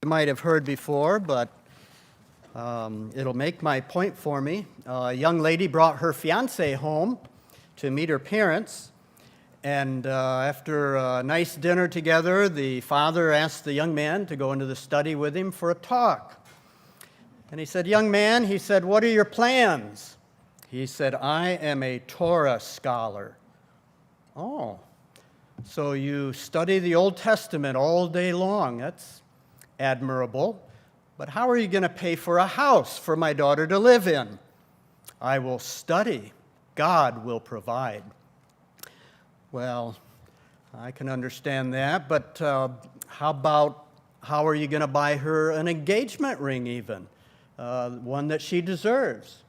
You might have heard before, but it'll make my point for me. A young lady brought her fiancé home to meet her parents, and after a nice dinner together, the father asked the young man to go into the study with him for a talk. And he said, "Young man," he said, "what are your plans?" He said, "I am a Torah scholar." "Oh, so you study the Old Testament all day long. That's admirable. But how are you going to pay for a house for my daughter to live in?" "I will study. God will provide." Well, I can understand that, but how are you going to buy her an engagement ring even? One that she deserves.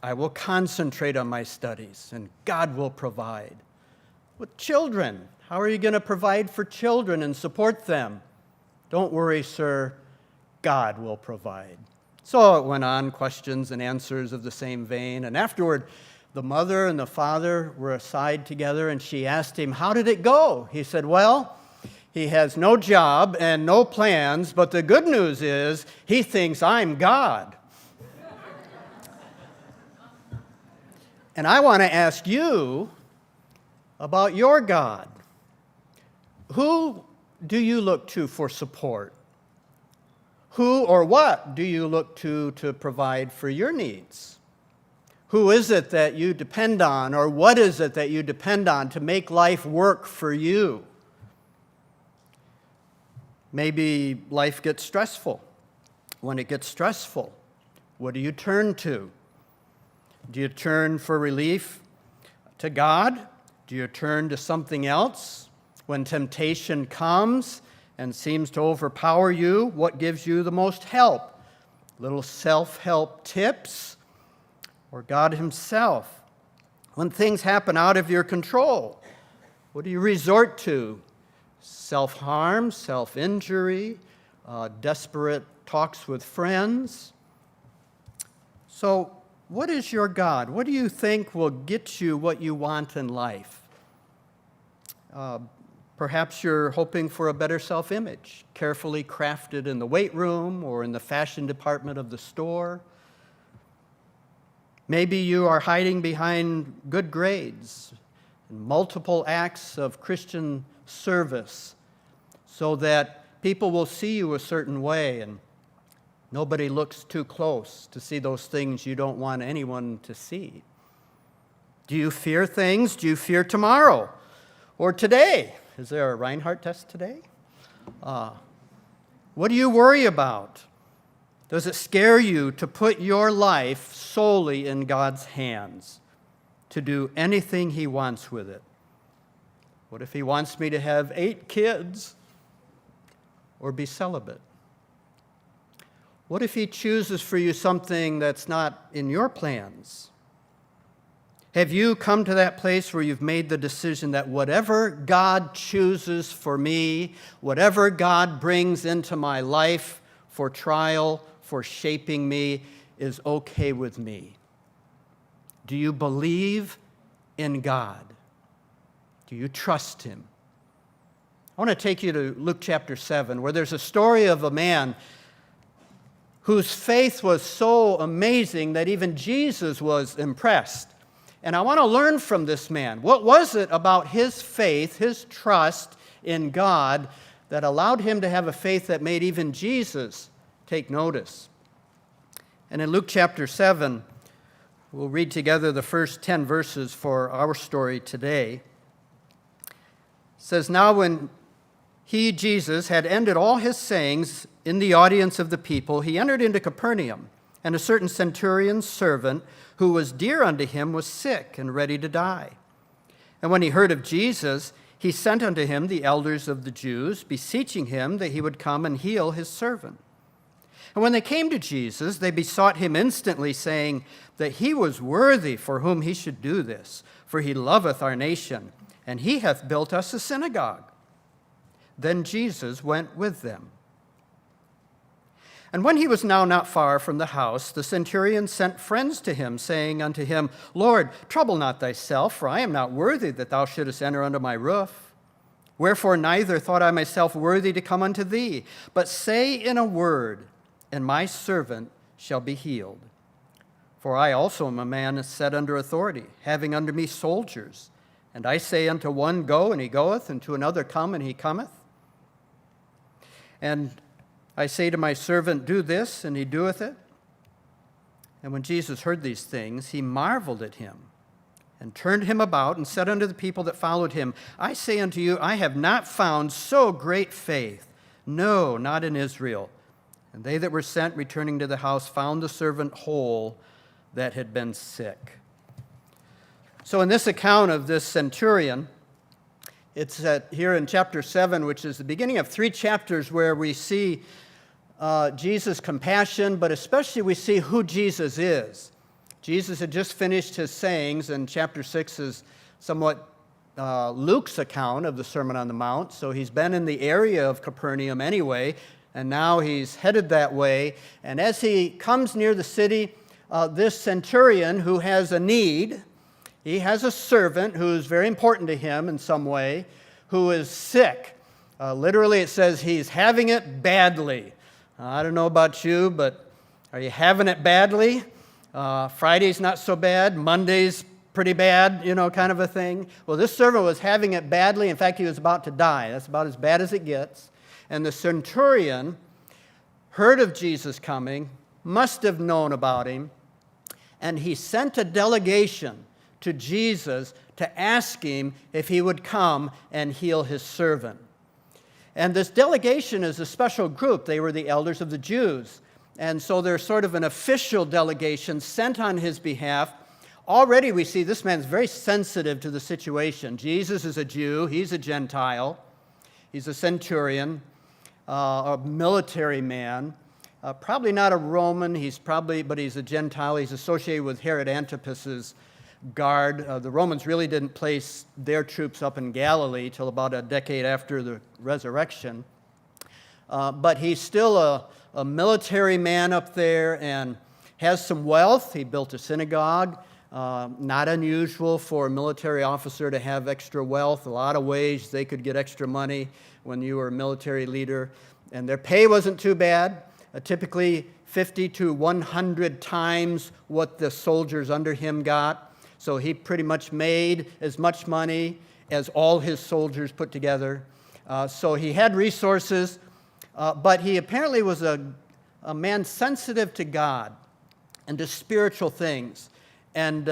"I will concentrate on my studies, and God will provide." With children, how are you going to provide for children and support them? "Don't worry, sir, God will provide." So it went on, questions and answers of the same vein. And afterward, the mother and the father were aside together, and she asked him, "How did it go?" He said, "Well, he has no job and no plans, but the good news is he thinks I'm God." And I want to ask you about your God. Who do you look to for support? Who or what do you look to provide for your needs? Who is it that you depend on, or what is it that you depend on to make life work for you? Maybe life gets stressful. When it gets stressful, what do you turn to? Do you turn for relief to God? Do you turn to something else? When temptation comes and seems to overpower you, what gives you the most help? Little self-help tips or God Himself? When things happen out of your control, what do you resort to? Self-harm, self-injury, desperate talks with friends? So, what is your God? What do you think will get you what you want in life? Perhaps you're hoping for a better self-image, carefully crafted in the weight room or in the fashion department of the store. Maybe you are hiding behind good grades and multiple acts of Christian service so that people will see you a certain way and nobody looks too close to see those things you don't want anyone to see. Do you fear things? Do you fear tomorrow or today? Is there a Reinhardt test today? What do you worry about? Does it scare you to put your life solely in God's hands, to do anything He wants with it? What if He wants me to have 8 kids or be celibate? What if He chooses for you something that's not in your plans? Have you come to that place where you've made the decision that whatever God chooses for me, whatever God brings into my life for trial, for shaping me, is okay with me? Do you believe in God? Do you trust Him? I want to take you to Luke chapter 7, where there's a story of a man whose faith was so amazing that even Jesus was impressed. And I want to learn from this man. What was it about his faith, his trust in God, that allowed him to have a faith that made even Jesus take notice? And in Luke chapter 7, we'll read together the first 10 verses for our story today. It says, "Now when He, Jesus, had ended all His sayings in the audience of the people, He entered into Capernaum. And a certain centurion's servant, who was dear unto him, was sick and ready to die. And when he heard of Jesus, he sent unto him the elders of the Jews, beseeching him that he would come and heal his servant. And when they came to Jesus, they besought him instantly, saying that he was worthy for whom he should do this, for he loveth our nation, and he hath built us a synagogue. Then Jesus went with them. And when he was now not far from the house, the centurion sent friends to him, saying unto him, Lord, trouble not thyself, for I am not worthy that thou shouldest enter under my roof. Wherefore neither thought I myself worthy to come unto thee, but say in a word, and my servant shall be healed. For I also am a man set under authority, having under me soldiers. And I say unto one, Go, and he goeth, and to another, Come, and he cometh. And I say to my servant, Do this, and he doeth it. And when Jesus heard these things, he marveled at him, and turned him about, and said unto the people that followed him, I say unto you, I have not found so great faith, no, not in Israel. And they that were sent, returning to the house, found the servant whole that had been sick. So in this account of this centurion, it's here in chapter 7, which is the beginning of 3 chapters where we see Jesus' compassion, but especially we see who Jesus is. Jesus had just finished his sayings, and chapter 6 is somewhat Luke's account of the Sermon on the Mount. So he's been in the area of Capernaum anyway, and now he's headed that way. And as he comes near the city, this centurion who has a need, he has a servant who's very important to him in some way, who is sick. Literally it says he's having it badly. I don't know about you, but are you having it badly? Friday's not so bad, Monday's pretty bad, kind of a thing. Well, this servant was having it badly. In fact, he was about to die. That's about as bad as it gets. And the centurion heard of Jesus coming, must have known about him, and he sent a delegation to Jesus to ask him if he would come and heal his servant. And this delegation is a special group. They were the elders of the Jews. And so they're sort of an official delegation sent on his behalf. Already we see this man's very sensitive to the situation. Jesus is a Jew. He's a Gentile. He's a centurion, a military man. Probably not a Roman. But he's a Gentile. He's associated with Herod Antipas's guard. The Romans really didn't place their troops up in Galilee till about a decade after the resurrection. But he's still a military man up there and has some wealth. He built a synagogue. Not unusual for a military officer to have extra wealth. A lot of ways they could get extra money when you were a military leader. And their pay wasn't too bad. Typically 50 to 100 times what the soldiers under him got. So he pretty much made as much money as all his soldiers put together. So he had resources. But he apparently was a man sensitive to God and to spiritual things. And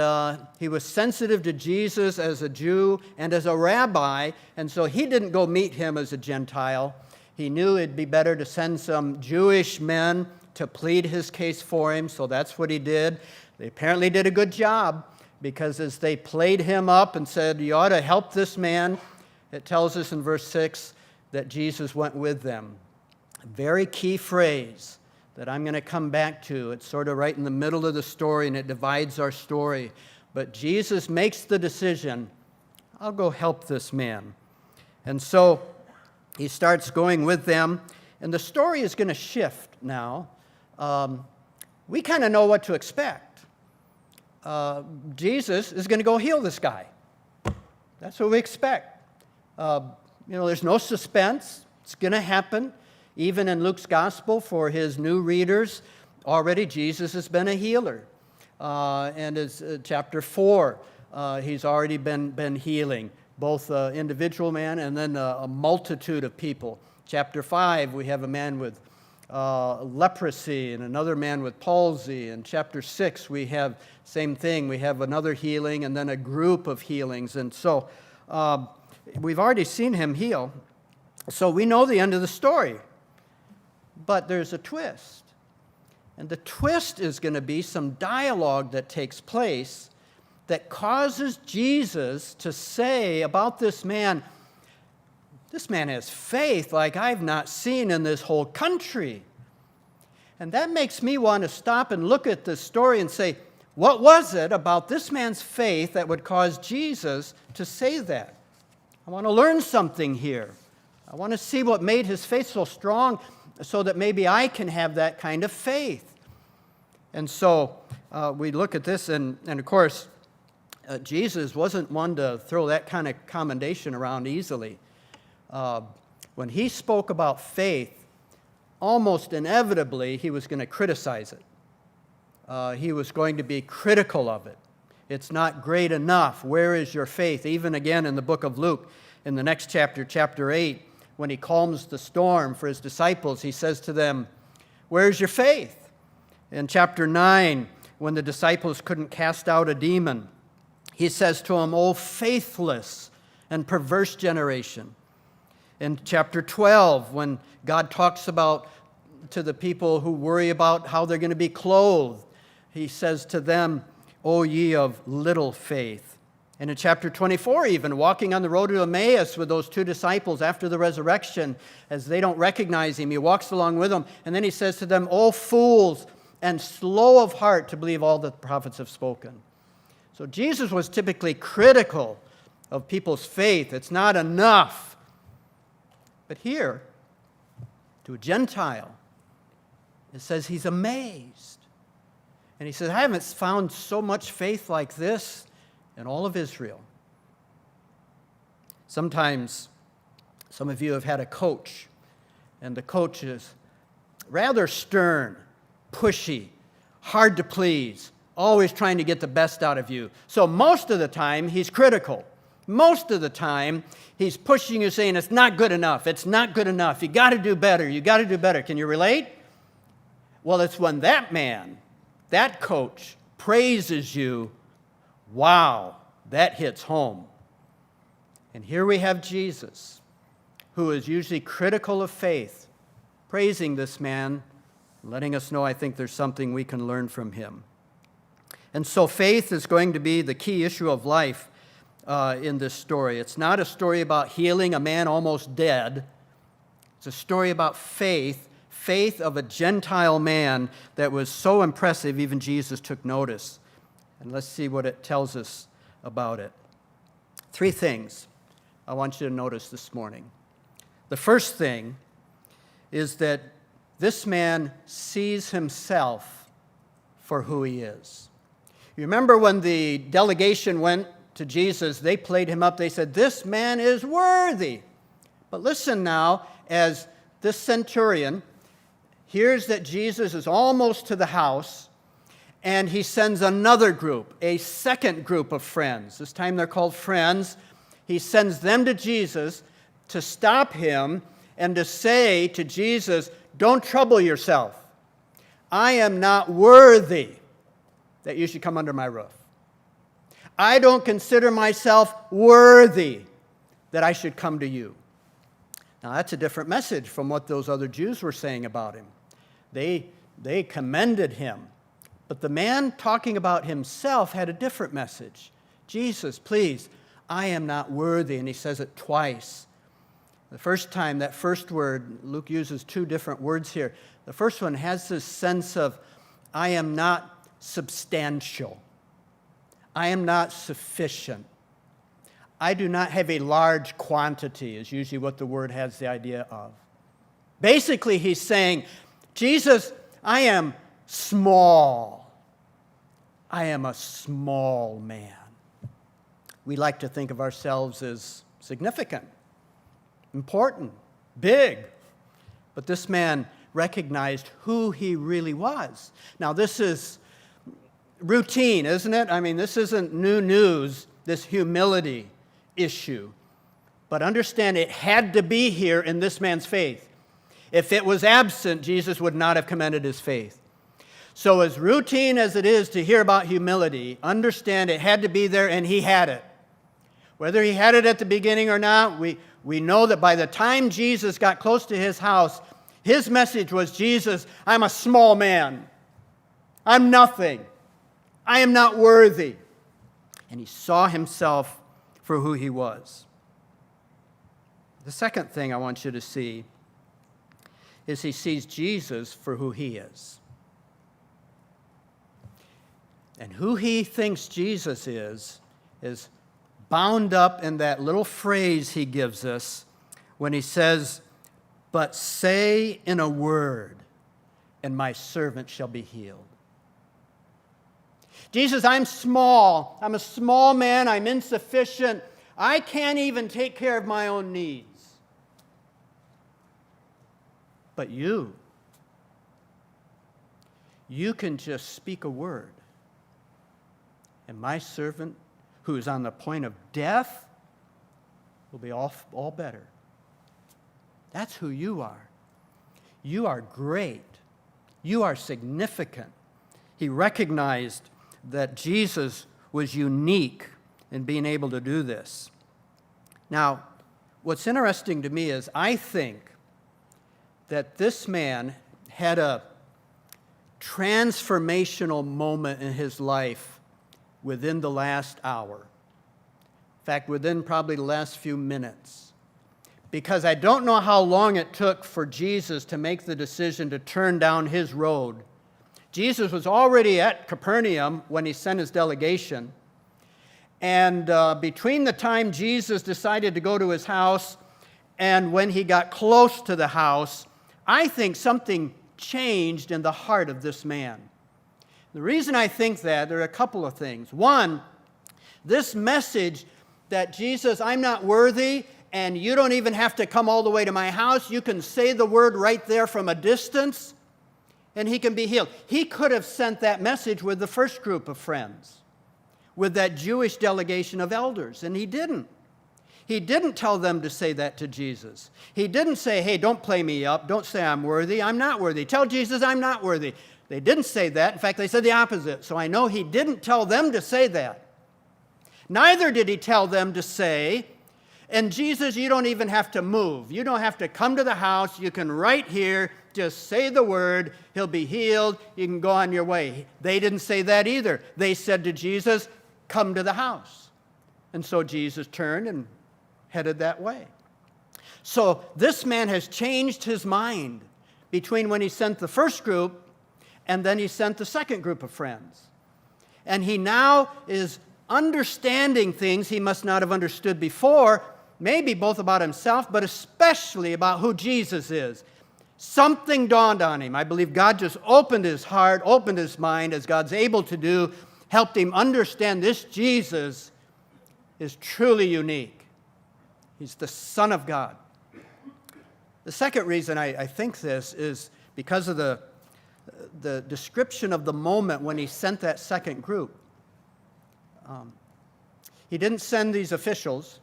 he was sensitive to Jesus as a Jew and as a rabbi. And so he didn't go meet him as a Gentile. He knew it'd be better to send some Jewish men to plead his case for him. So that's what he did. They apparently did a good job, because as they played him up and said, you ought to help this man, it tells us in verse 6 that Jesus went with them. A very key phrase that I'm going to come back to. It's sort of right in the middle of the story, and it divides our story. But Jesus makes the decision, I'll go help this man. And so he starts going with them, and the story is going to shift now. We kind of know what to expect. Jesus is going to go heal this guy. That's what we expect. There's no suspense. It's going to happen. Even in Luke's gospel, for his new readers, already Jesus has been a healer. And as chapter 4, he's already been healing, both an individual man and then a multitude of people. Chapter 5, we have a man with leprosy and another man with palsy. In chapter 6, we have same thing. We have another healing and then a group of healings. And so we've already seen him heal. So we know the end of the story. But there's a twist. And the twist is going to be some dialogue that takes place that causes Jesus to say about this man has faith like I've not seen in this whole country. And that makes me want to stop and look at this story and say, what was it about this man's faith that would cause Jesus to say that? I want to learn something here. I want to see what made his faith so strong so that maybe I can have that kind of faith. And so we look at this, and of course, Jesus wasn't one to throw that kind of commendation around easily. when he spoke about faith, almost inevitably he was going to criticize it. He was going to be critical of it. It's not great enough. Where is your faith? Even again in the book of Luke, in the next chapter, chapter 8, when he calms the storm for his disciples, he says to them, "Where's your faith?" In chapter 9, when the disciples couldn't cast out a demon, he says to them, "O faithless and perverse generation." In chapter 12, when God talks about to the people who worry about how they're going to be clothed, he says to them, "O ye of little faith." And in chapter 24 even, walking on the road to Emmaus with those two disciples after the resurrection, as they don't recognize him, he walks along with them, and then he says to them, "O fools and slow of heart to believe all that the prophets have spoken." So Jesus was typically critical of people's faith. It's not enough. But here, to a Gentile, it says he's amazed. And he says, "I haven't found so much faith like this in all of Israel." Sometimes some of you have had a coach, and the coach is rather stern, pushy, hard to please, always trying to get the best out of you. So most of the time, he's critical. Most of the time, he's pushing you, saying, "It's not good enough. It's not good enough. You got to do better. You got to do better." Can you relate? Well, it's when that man, that coach, praises you, wow, that hits home. And here we have Jesus, who is usually critical of faith, praising this man, letting us know, I think there's something we can learn from him. And so faith is going to be the key issue of life in this story. It's not a story about healing a man almost dead. It's a story about faith of a Gentile man that was so impressive, even Jesus took notice. And let's see what it tells us about it. 3 things I want you to notice this morning. The first thing is that this man sees himself for who he is. You remember when the delegation went to Jesus, they played him up. They said, "This man is worthy." But listen now, as this centurion hears that Jesus is almost to the house, and he sends another group, a second group of friends. This time they're called friends. He sends them to Jesus to stop him and to say to Jesus, "Don't trouble yourself. I am not worthy that you should come under my roof. I don't consider myself worthy that I should come to you." Now, that's a different message from what those other Jews were saying about him. They commended him. But the man talking about himself had a different message. "Jesus, please, I am not worthy." And he says it twice. The first time, that first word, Luke uses 2 different words here. The first one has this sense of, I am not substantial. I am not sufficient. I do not have a large quantity, is usually what the word has the idea of. Basically, he's saying, "Jesus, I am small. I am a small man." We like to think of ourselves as significant, important, big. But this man recognized who he really was. Now, this is routine, isn't it? I mean, this isn't new news, this humility issue. But understand, it had to be here in this man's faith. If it was absent, Jesus would not have commended his faith. So as routine as it is to hear about humility, understand it had to be there, and he had it. Whether he had it at the beginning or not, we know that by the time Jesus got close to his house, his message was, "Jesus, I'm a small man. I'm nothing. I am not worthy." And he saw himself for who he was. The second thing I want you to see is he sees Jesus for who he is. And who he thinks Jesus is bound up in that little phrase he gives us when he says, "But say in a word, and my servant shall be healed." Jesus, I'm small. I'm a small man. I'm insufficient. I can't even take care of my own needs. But you can just speak a word, and my servant, who is on the point of death, will be all better. That's who you are. You are great. You are significant. He recognized that Jesus was unique in being able to do this. Now, what's interesting to me is I think that this man had a transformational moment in his life within the last hour. In fact, within probably the last few minutes. Because I don't know how long it took for Jesus to make the decision to turn down his road. Jesus was already at Capernaum when he sent his delegation. And between the time Jesus decided to go to his house and when he got close to the house, I think something changed in the heart of this man. The reason I think that, there are a couple of things. One, this message that Jesus, I'm not worthy, and you don't even have to come all the way to my house. You can say the word right there from a distance, and he can be healed. He could have sent that message with the first group of friends, with that Jewish delegation of elders, and he didn't. He didn't tell them to say that to Jesus. He didn't say, hey, don't play me up. Don't say I'm worthy. I'm not worthy. Tell Jesus I'm not worthy. They didn't say that. In fact, they said the opposite. So I know he didn't tell them to say that. Neither did he tell them to say, and Jesus, you don't even have to move. You don't have to come to the house. You can right here just say the word. He'll be healed. You can go on your way. They didn't say that either. They said to Jesus, come to the house. And so Jesus turned and headed that way. So this man has changed his mind between when he sent the first group and then he sent the second group of friends. And he now is understanding things he must not have understood before, maybe both about himself, but especially about who Jesus is. Something dawned on him. I believe God just opened his heart, opened his mind, as God's able to do, helped him understand this Jesus is truly unique. He's the Son of God. The second reason I think this is because of the description of the moment when he sent that second group. He didn't send these officials.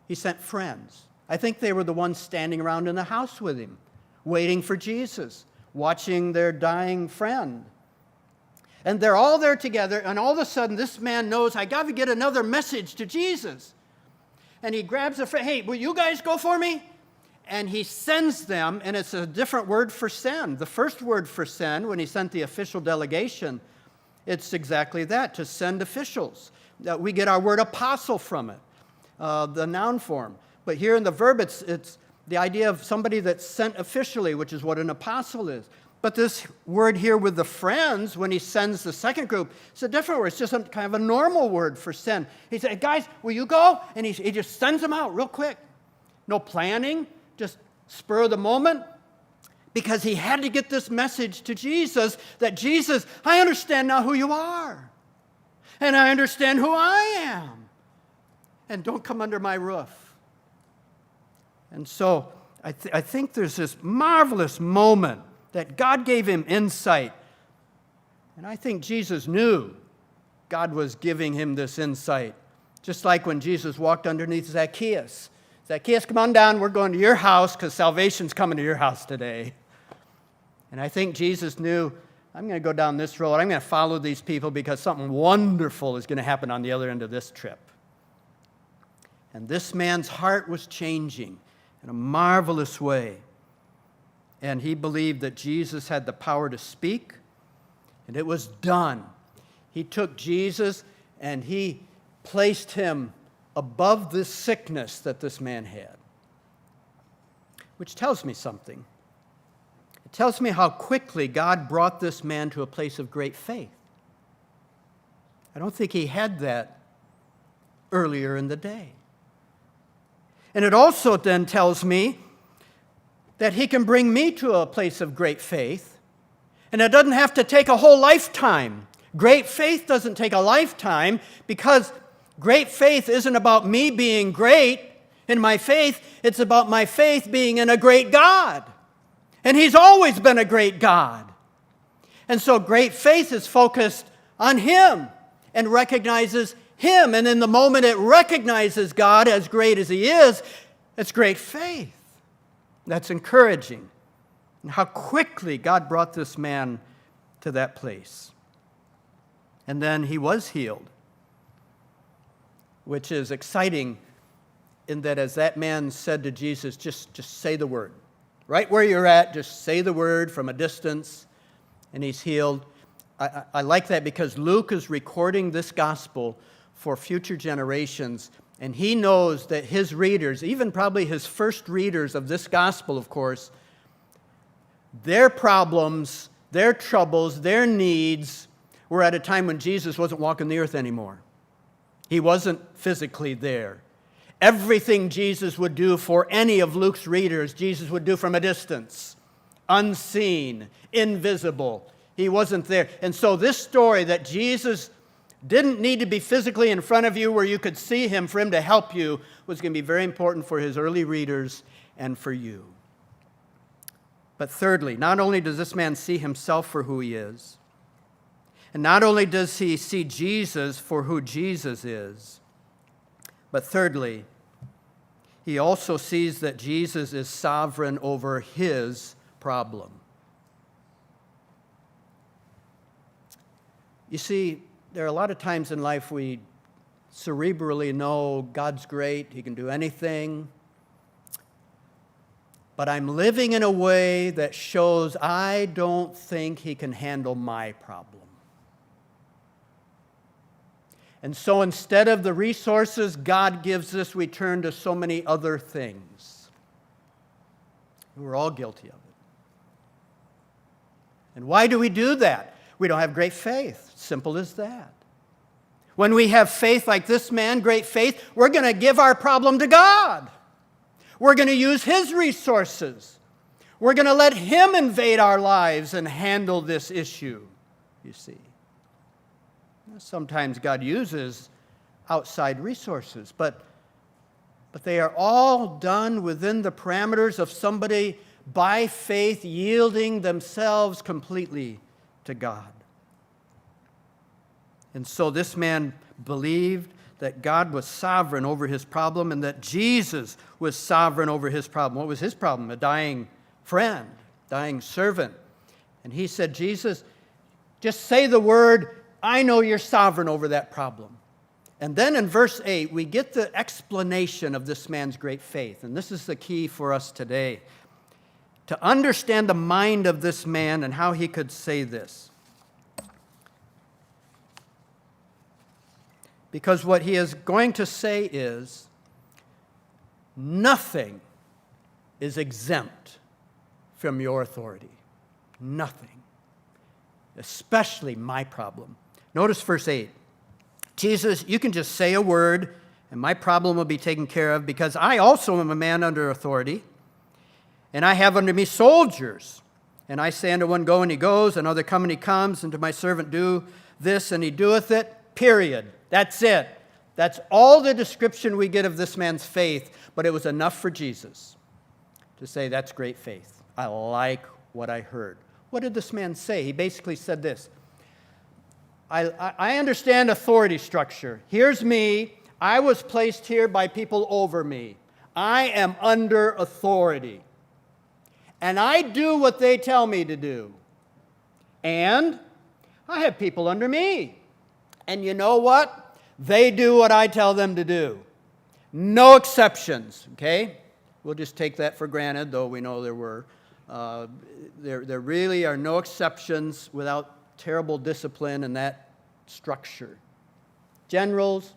He sent friends. I think they were the ones standing around in the house with him, waiting for Jesus, watching their dying friend. And they're all there together, and all of a sudden this man knows, I got to get another message to Jesus. And he grabs a friend, hey, will you guys go for me? And he sends them, and it's a different word for send. The first word for send, when he sent the official delegation, it's exactly that, to send officials. We get our word apostle from it, the noun form. But here in the verb, it's the idea of somebody that's sent officially, which is what an apostle is. But this word here with the friends, when he sends the second group, it's a different word. It's just kind of a normal word for send. He said, guys, will you go? And he just sends them out real quick. No planning, just spur of the moment. Because he had to get this message to Jesus, that Jesus, I understand now who you are. And I understand who I am. And don't come under my roof. And so I think there's this marvelous moment that God gave him insight. And I think Jesus knew God was giving him this insight. Just like when Jesus walked underneath Zacchaeus. Zacchaeus, come on down. We're going to your house because salvation's coming to your house today. And I think Jesus knew, I'm going to go down this road. I'm going to follow these people because something wonderful is going to happen on the other end of this trip. And this man's heart was changing in a marvelous way. And he believed that Jesus had the power to speak, and it was done. He took Jesus and he placed him above this sickness that this man had, which tells me something. It tells me how quickly God brought this man to a place of great faith. I don't think he had that earlier in the day. And it also then tells me that he can bring me to a place of great faith, and it doesn't have to take a whole lifetime. Great faith doesn't take a lifetime because great faith isn't about me being great in my faith. It's about my faith being in a great God. And He's always been a great God. And so great faith is focused on Him and recognizes Him. And in the moment it recognizes God as great as He is, it's great faith. That's encouraging. And how quickly God brought this man to that place. And then he was healed, which is exciting in that as that man said to Jesus, just say the word. Right where you're at, just say the word from a distance, and he's healed. I like that because Luke is recording this gospel for future generations, and he knows that his readers, even probably his first readers of this gospel, of course, their problems, their troubles, their needs were at a time when Jesus wasn't walking the earth anymore. He wasn't physically there. Everything Jesus would do for any of Luke's readers, Jesus would do from a distance, unseen, invisible. He wasn't there. And so this story that Jesus didn't need to be physically in front of you where you could see him for him to help you was going to be very important for his early readers and for you. But thirdly, not only does this man see himself for who he is, and not only does he see Jesus for who Jesus is, but thirdly, he also sees that Jesus is sovereign over his problem. You see, there are a lot of times in life we cerebrally know God's great, He can do anything, but I'm living in a way that shows I don't think He can handle my problem. And so instead of the resources God gives us, we turn to so many other things. We're all guilty of it. And why do we do that? We don't have great faith. Simple as that. When we have faith like this man, great faith, we're going to give our problem to God. We're going to use His resources. We're going to let Him invade our lives and handle this issue, you see. Sometimes God uses outside resources, but they are all done within the parameters of somebody by faith yielding themselves completely to God. And so this man believed that God was sovereign over his problem and that Jesus was sovereign over his problem. What was his problem? A dying friend, dying servant. And he said, Jesus, just say the word, I know you're sovereign over that problem. And then in verse 8, we get the explanation of this man's great faith. And this is the key for us today. To understand the mind of this man and how he could say this. Because what he is going to say is, nothing is exempt from your authority. Nothing. Especially my problem. Notice verse 8. Jesus, you can just say a word and my problem will be taken care of because I also am a man under authority. And I have under me soldiers. And I say unto one, go, and he goes, another come, and he comes, and to my servant do this, and he doeth it. Period. That's it. That's all the description we get of this man's faith, but it was enough for Jesus to say, that's great faith. I like what I heard. What did this man say? He basically said this. I understand authority structure. Here's me. I was placed here by people over me. I am under authority. And I do what they tell me to do. And I have people under me. And you know what? They do what I tell them to do. No exceptions, okay? We'll just take that for granted, though we know there were. There really are no exceptions without terrible discipline in that structure. Generals,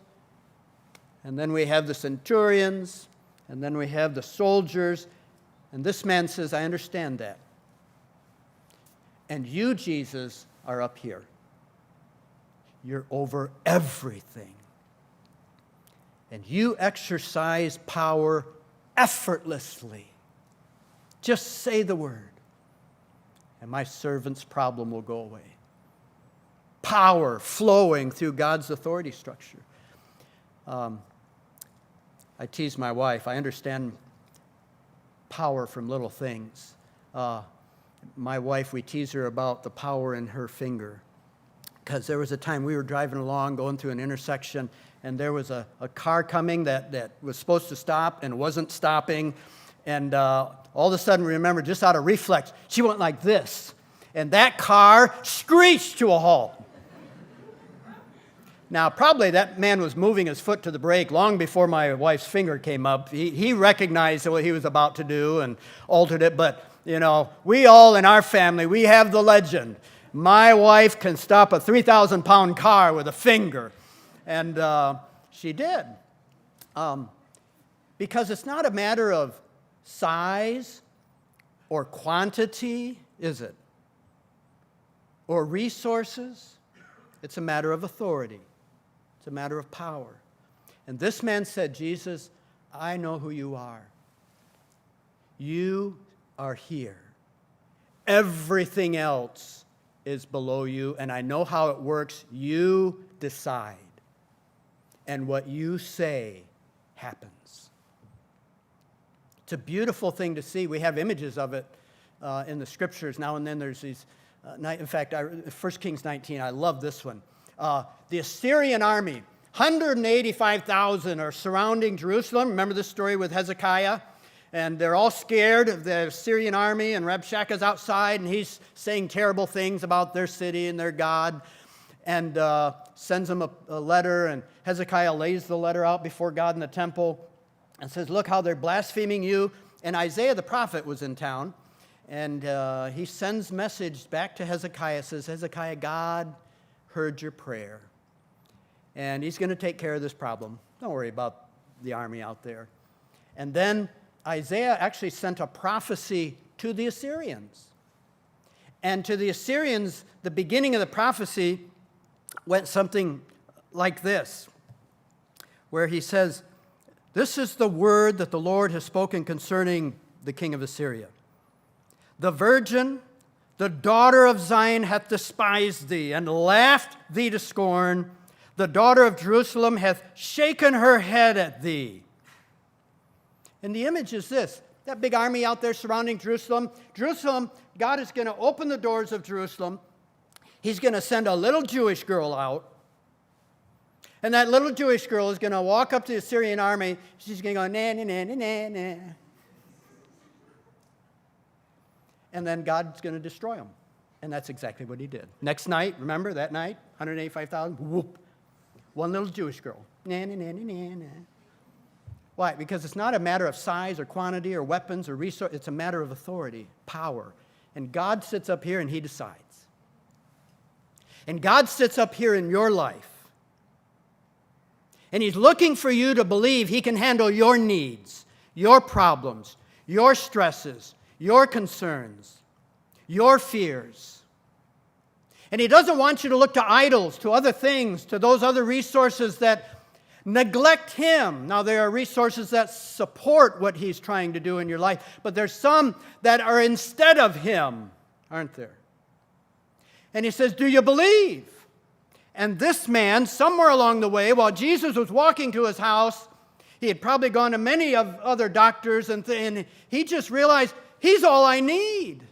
and then we have the centurions, and then we have the soldiers. And this man says, I understand that. And you, Jesus, are up here. You're over everything. And you exercise power effortlessly. Just say the word, and my servant's problem will go away. Power flowing through God's authority structure. I tease my wife. I understand power from little things. My wife, we tease her about the power in her finger. Because there was a time we were driving along, going through an intersection, and there was a car coming that was supposed to stop and wasn't stopping. And all of a sudden, remember, just out of reflex, she went like this. And that car screeched to a halt. Now, probably that man was moving his foot to the brake long before my wife's finger came up. He recognized what he was about to do and altered it. But, you know, we all in our family, we have the legend. My wife can stop a 3,000-pound car with a finger. And she did. Because it's not a matter of size or quantity, is it? Or resources. It's a matter of authority. It's a matter of power. And this man said, Jesus, I know who you are. You are here. Everything else is below you, and I know how it works. You decide. And what you say happens. It's a beautiful thing to see. We have images of it in the scriptures. Now and then there's these, in fact, 1 Kings 19, I love this one. The Assyrian army, 185,000 are surrounding Jerusalem. Remember this story with Hezekiah? And they're all scared of the Assyrian army, and Rabshakeh's outside, and he's saying terrible things about their city and their God, and sends them a letter, and Hezekiah lays the letter out before God in the temple and says, look how they're blaspheming you. And Isaiah the prophet was in town, and he sends message back to Hezekiah, says, Hezekiah, God heard your prayer, and he's going to take care of this problem. Don't worry about the army out there. And then Isaiah actually sent a prophecy to the Assyrians. And to the Assyrians, the beginning of the prophecy went something like this, where he says, this is the word that the Lord has spoken concerning the king of Assyria. The virgin, the daughter of Zion, hath despised thee, and laughed thee to scorn. The daughter of Jerusalem hath shaken her head at thee. And the image is this. That big army out there surrounding Jerusalem. Jerusalem, God is going to open the doors of Jerusalem. He's going to send a little Jewish girl out. And that little Jewish girl is going to walk up to the Assyrian army. She's going to go, na, na, na, na, na. And then God's going to destroy them. And that's exactly what he did. Next night, remember that night? 185,000, whoop. One little Jewish girl. Na, na, na, na, na, na. Why? Because it's not a matter of size or quantity or weapons or resource. It's a matter of authority, power. And God sits up here and he decides. And God sits up here in your life. And he's looking for you to believe he can handle your needs, your problems, your stresses, your concerns, your fears. And he doesn't want you to look to idols, to other things, to those other resources that neglect him. Now, there are resources that support what he's trying to do in your life, but there's some that are instead of him, aren't there? And he says, do you believe? And this man, somewhere along the way, while Jesus was walking to his house, he had probably gone to many of other doctors, and he just realized, he's all I need.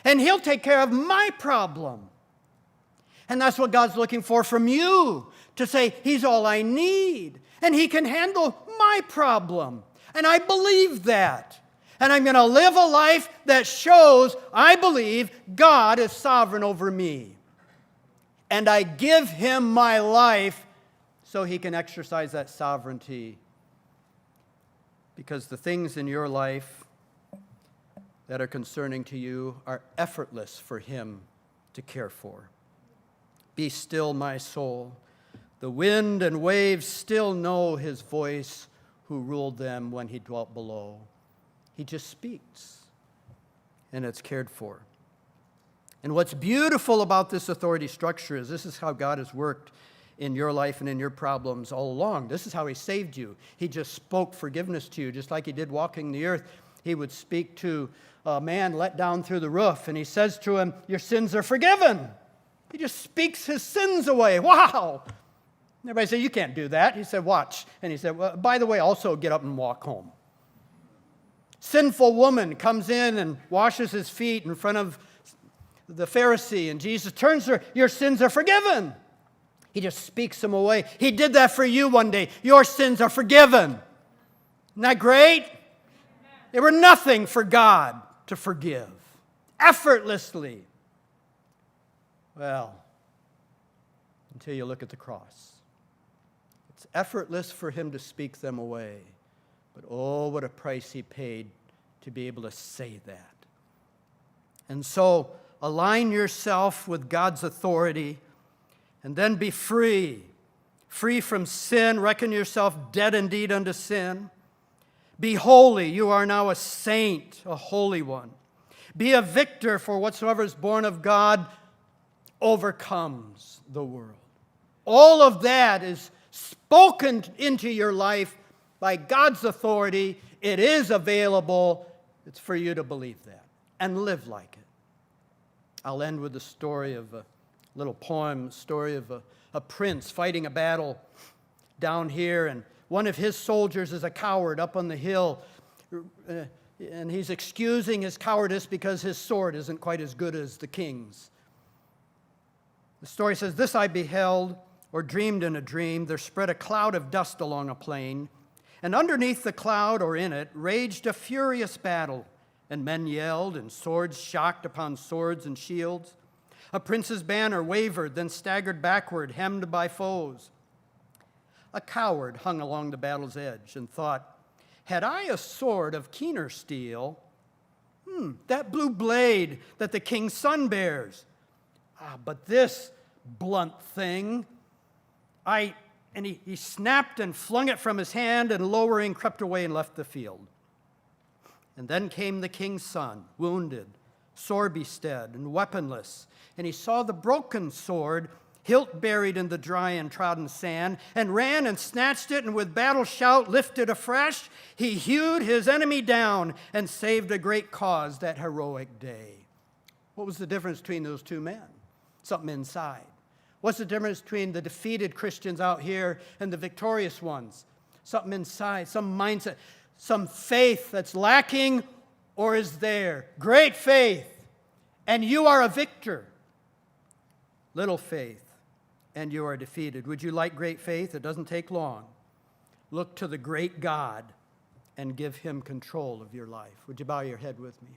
And he'll take care of my problem. And that's what God's looking for from you, to say, he's all I need. And he can handle my problem. And I believe that. And I'm going to live a life that shows I believe God is sovereign over me. And I give him my life so he can exercise that sovereignty. Because the things in your life that are concerning to you are effortless for him to care for. Be still, my soul. The wind and waves still know his voice, who ruled them when he dwelt below. He just speaks, and it's cared for. And what's beautiful about this authority structure is this is how God has worked in your life and in your problems all along. This is how he saved you. He just spoke forgiveness to you, just like he did walking the earth. He would speak to a man let down through the roof, and he says to him, your sins are forgiven. He just speaks his sins away. Wow! Everybody said, you can't do that. He said, watch. And he said, well, by the way, also get up and walk home. sinful woman comes in and washes his feet in front of the Pharisee, and Jesus turns to her, your sins are forgiven. He just speaks them away. He did that for you one day. Your sins are forgiven. Isn't that great? They were nothing for God to forgive. Effortlessly. Well, until you look at the cross. It's effortless for him to speak them away. But oh, what a price he paid to be able to say that. And so, align yourself with God's authority, and then be free. Free from sin. Reckon yourself dead indeed unto sin. Be holy. You are now a saint, a holy one. Be a victor, for whatsoever is born of God overcomes the world. All of that is spoken into your life by God's authority. It is available. It's for you to believe that and live like it. I'll end with the story of a little poem, story of a prince fighting a battle down here, and one of his soldiers is a coward up on the hill, and he's excusing his cowardice because his sword isn't quite as good as the king's. The story says, this I beheld, or dreamed in a dream, there spread a cloud of dust along a plain, and underneath the cloud, or in it, raged a furious battle, and men yelled, and swords shocked upon swords and shields. A prince's banner wavered, then staggered backward, hemmed by foes. A coward hung along the battle's edge and thought, had I a sword of keener steel, that blue blade that the king's son bears. But this blunt thing, he snapped and flung it from his hand, and lowering crept away and left the field. And then came the king's son, wounded, sore bestead, and weaponless. And he saw the broken sword, hilt buried in the dry and trodden sand, and ran and snatched it, and with battle shout lifted afresh, he hewed his enemy down and saved a great cause that heroic day. What was the difference between those two men? Something inside. What's the difference between the defeated Christians out here and the victorious ones? Something inside, some mindset, some faith that's lacking or is there. Great faith, and you are a victor. Little faith, and you are defeated. Would you like great faith? It doesn't take long. Look to the great God and give him control of your life. Would you bow your head with me?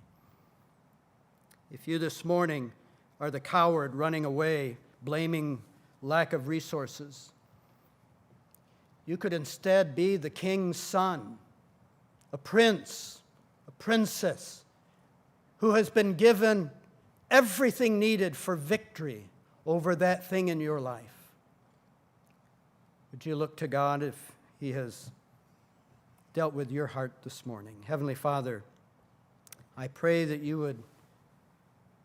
If you this morning are the coward running away, blaming lack of resources, you could instead be the king's son, a prince, a princess, who has been given everything needed for victory over that thing in your life. Would you look to God if he has dealt with your heart this morning? Heavenly Father, I pray that you would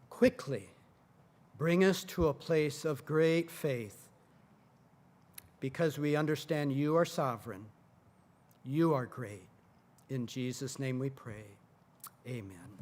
quickly bring us to a place of great faith, because we understand you are sovereign, you are great. In Jesus' name we pray. Amen.